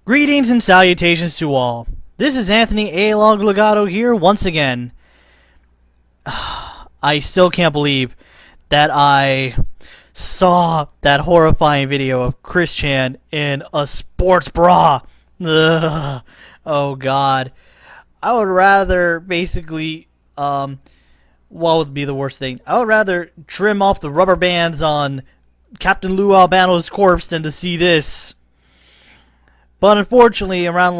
Greetings and salutations to all. This is Anthony A. Legato here once again. I still can't believe that I saw that horrifying video of Chris Chan in a sports bra. Ugh. Oh God. I would rather basically, what would be the worst thing? I would rather trim off the rubber bands on Captain Lou Albano's corpse than to see this. But unfortunately, around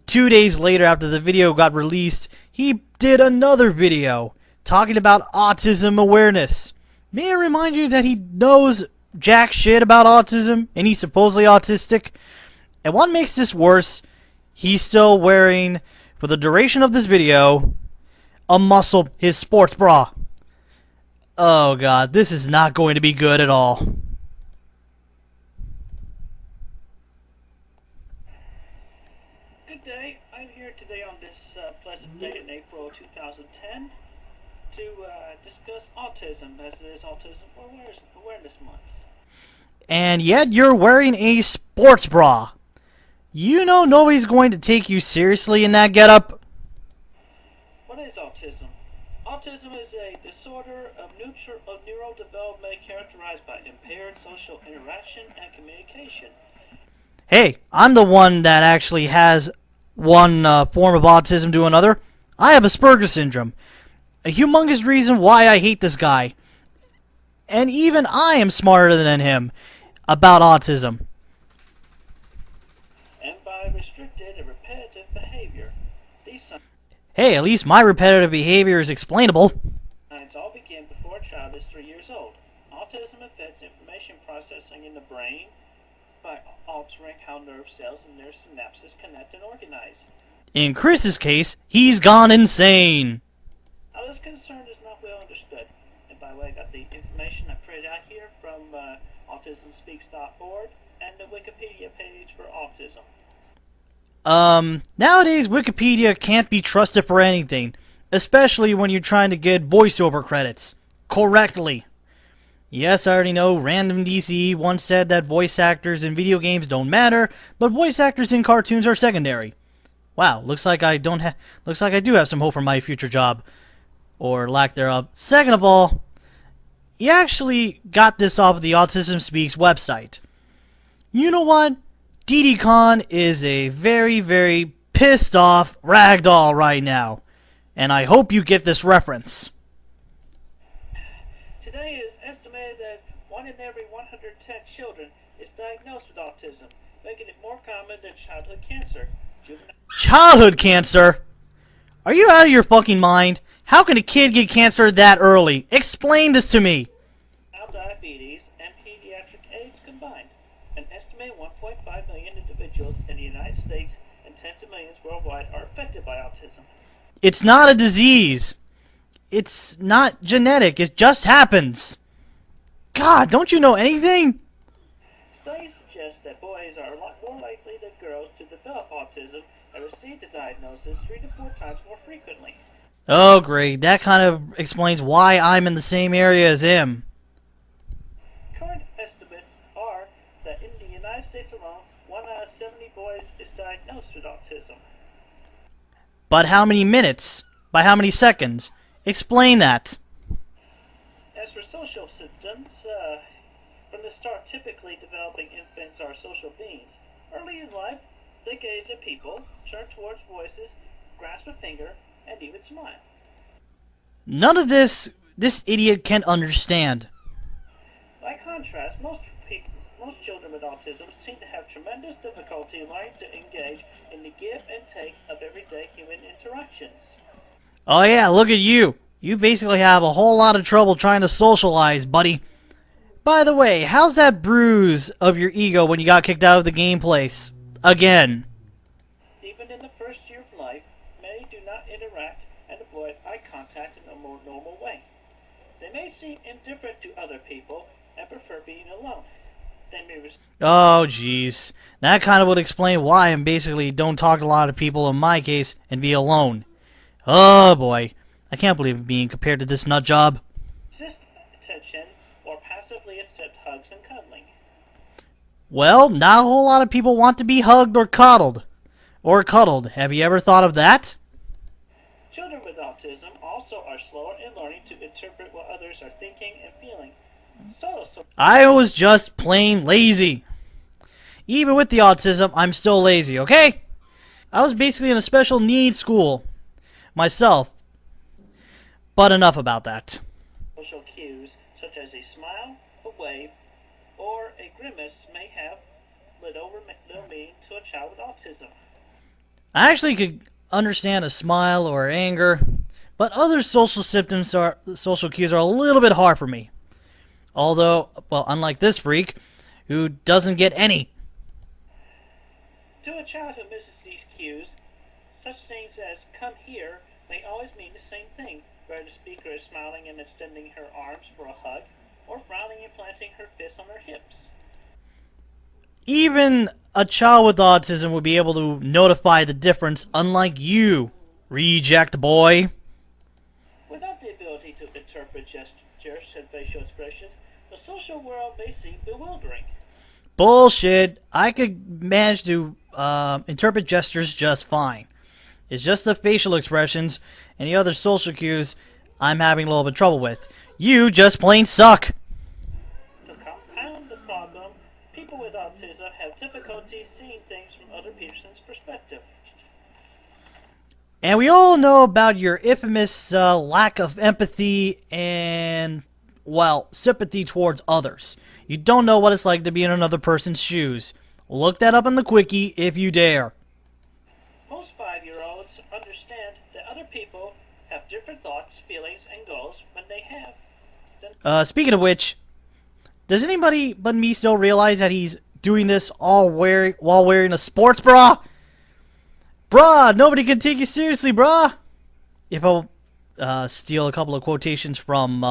2 days later after the video got released, he did another video talking about autism awareness. May I remind you that he knows jack shit about autism, and he's supposedly autistic? And what makes this worse, he's still wearing, for the duration of this video, his sports bra. Oh God, this is not going to be good at all. Good day. I'm here today on this pleasant day in April 2010 to discuss autism, as it is Autism Awareness Month. And yet you're wearing a sports bra. You know nobody's going to take you seriously in that getup. What is autism? Autism is a disorder of neurodevelopment characterized by impaired social interaction and communication. Hey, I'm the one that actually has one form of autism to another. I have Asperger's syndrome. A humongous reason why I hate this guy. And even I am smarter than him about autism. And by restricted and repetitive behavior. These Hey, at least my repetitive behavior is explainable. signs all begin before a child is 3 years old. Autism affects information processing in the brain by altering how nerve cells and their synapses connect and organize. In Chris's case, he's gone insane. How this concern is not well understood. And by the way, I got the information I printed out here from autismspeaks.org and the Wikipedia page for autism. Nowadays Wikipedia can't be trusted for anything, especially when you're trying to get voiceover credits correctly. Yes, I already know Random DC once said that voice actors in video games don't matter, but voice actors in cartoons are secondary. Wow, looks like I do have some hope for my future job. Or lack thereof. Second of all, he actually got this off of the Autism Speaks website. You know what? Didi Khan is a very, very pissed off ragdoll right now. And I hope you get this reference. Today it is estimated that 1 in every 110 children is diagnosed with autism, making it more common than childhood cancer. Childhood cancer? Are you out of your fucking mind? How can a kid get cancer that early? Explain this to me. Diabetes and pediatric AIDS combined. An estimated 1.5 million individuals in the United States and tens of millions worldwide are affected by autism. It's not a disease. It's not genetic. It just happens. God, don't you know anything? Studies suggest that boys are a lot more likely than girls to develop autism and receive the diagnosis 3 to 4 times more frequently. Oh, great. That kind of explains why I'm in the same area as him. Current estimates are that in the United States alone, 1 out of 70 boys is diagnosed with autism. But how many minutes? By how many seconds? Explain that. As for social symptoms, from the start, typically developing infants are social beings. Early in life, they gaze at people, turn towards voices, grasp a finger, and even smile. None of this idiot can understand. By contrast, most children with autism seem to have tremendous difficulty learning to engage in the give and take of everyday human interactions. Oh yeah, look at you. You basically have a whole lot of trouble trying to socialize, buddy. By the way, how's that bruise of your ego when you got kicked out of the game place? Again. Even in the first year of life, many do not interact and avoid eye contact in a more normal way. They may seem indifferent to other people and prefer being alone. They may Oh, jeez. That kind of would explain why I basically don't talk to a lot of people in my case and be alone. Oh, boy. I can't believe I'm being compared to this nut job. resist attention or passively accept hugs and cuddling. Well, not a whole lot of people want to be hugged or cuddled. Or cuddled. Have you ever thought of that? Children with autism also are slower in learning to interpret what others are thinking and feeling. So I was just plain lazy. Even with the autism, I'm still lazy, okay? I was basically in a special needs school myself. But enough about that. social cues such as a smile, a wave, or a grimace may have little meaning to a child with autism. I actually could understand a smile or anger, but other social cues are a little bit hard for me. Although, well, unlike this freak, who doesn't get any. To a child who misses these cues, such things as come here may always mean the same thing, where the speaker is smiling and extending her arms for a hug, or frowning and planting her fists on her hips. Even a child with autism would be able to notify the difference, unlike you, reject boy. Without the ability to interpret gestures and facial expressions, the social world may seem bewildering. Bullshit. I could manage to interpret gestures just fine. It's just the facial expressions and the other social cues I'm having a little bit of trouble with. You just plain suck. To compound the problem, people with autism have difficulty seeing things from other person's perspective. And we all know about your infamous lack of empathy and, well, sympathy towards others. You don't know what it's like to be in another person's shoes. Look that up in the quickie if you dare. Most 5-year-olds understand that other people have different thoughts, feelings, and goals when they have. Speaking of which, does anybody but me still realize that he's doing this while wearing a sports bra? Bruh, nobody can take you seriously, bruh. If I'll steal a couple of quotations from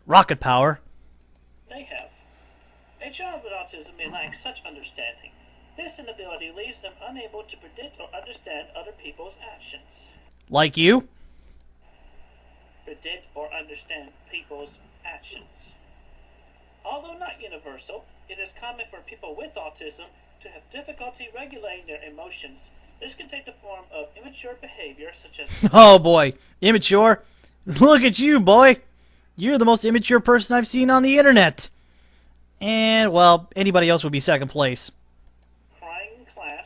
Rocket Power. They have. A child with autism may lack such understanding. This inability leaves them unable to predict or understand other people's actions. Like you? Predict or understand people's actions. Although not universal, it is common for people with autism to have difficulty regulating their emotions. This can take the form of immature behavior such as Oh boy, immature? Look at you, boy. You're the most immature person I've seen on the internet. And, well, anybody else would be second place. crying in class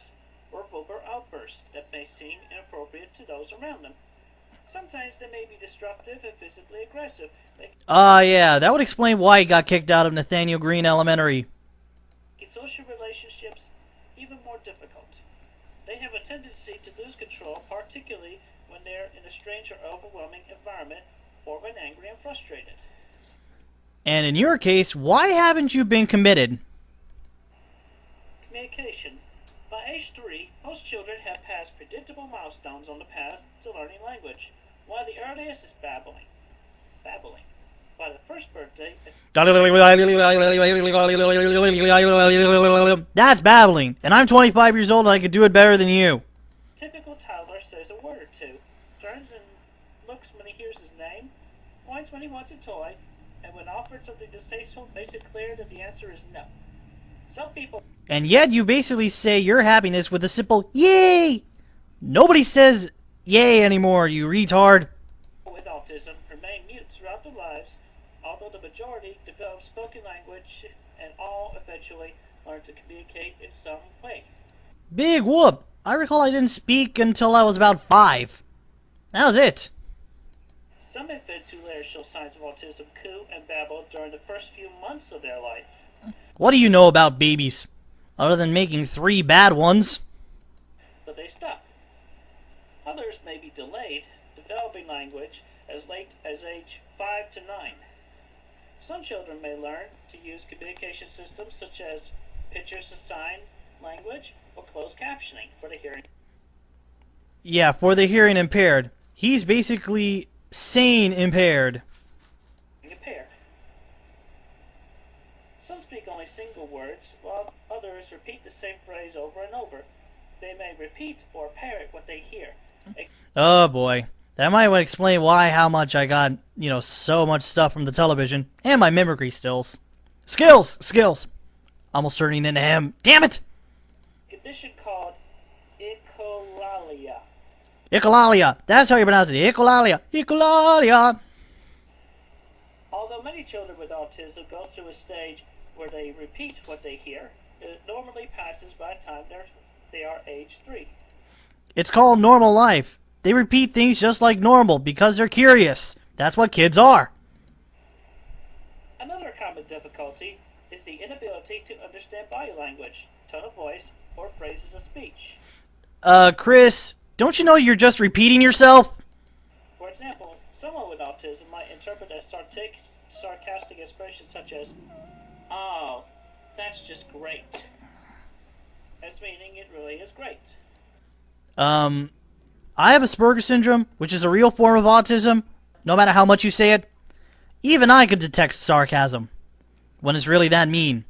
or vulgar outbursts that may seem inappropriate to those around them. Sometimes they may be destructive and physically aggressive. They Yeah, that would explain why he got kicked out of Nathaniel Green Elementary. make social relationships even more difficult. They have a tendency to lose control, particularly when they're in a strange or overwhelming environment or when angry and frustrated. And in your case, why haven't you been committed? Communication. By age 3, most children have passed predictable milestones on the path to learning language, while the earliest is babbling. By the first birthday, That's babbling, and I'm 25 years old and I could do it better than you. a typical toddler says a word or two, turns and looks when he hears his name, whines when he wants a toy, and when offered something distasteful, makes it clear that the answer is no. Some people And yet you basically say your happiness with a simple yay. Nobody says yay anymore, you retard. with autism remain mute throughout their lives, although the majority develop spoken language and all eventually learn to communicate in some way. Big whoop. I recall I didn't speak until I was about 5. That was it. Some infants who later show signs of autism coo and babble during the first few months of their life, What do you know about babies? Other than making 3 bad ones? but they stop. Others may be delayed developing language as late as age 5 to 9. Some children may learn to use communication systems such as pictures and sign language or closed captioning for the hearing Yeah, for the hearing impaired. He's basically sane impaired. impaired. Some speak only single words, while others repeat the same phrase over and over. They may repeat or parrot what they hear. Oh boy. That might explain how much I got, so much stuff from the television. And my mimicry skills. Skills! Almost turning into him. Damn it! Condition called echolalia. Echolalia. That's how you pronounce it. Echolalia. Echolalia. Although many children with autism go through a stage where they repeat what they hear, it normally passes by the time they are age 3. It's called normal life. They repeat things just like normal because they're curious. That's what kids are. Another common difficulty is the inability to understand body language, tone of voice, or phrases of speech. Chris, don't you know you're just repeating yourself? For example, someone with autism might interpret a sarcastic expression such as, "Oh, that's just great," as meaning it really is great. I have Asperger's syndrome, which is a real form of autism. No matter how much you say it, even I could detect sarcasm when it's really that mean.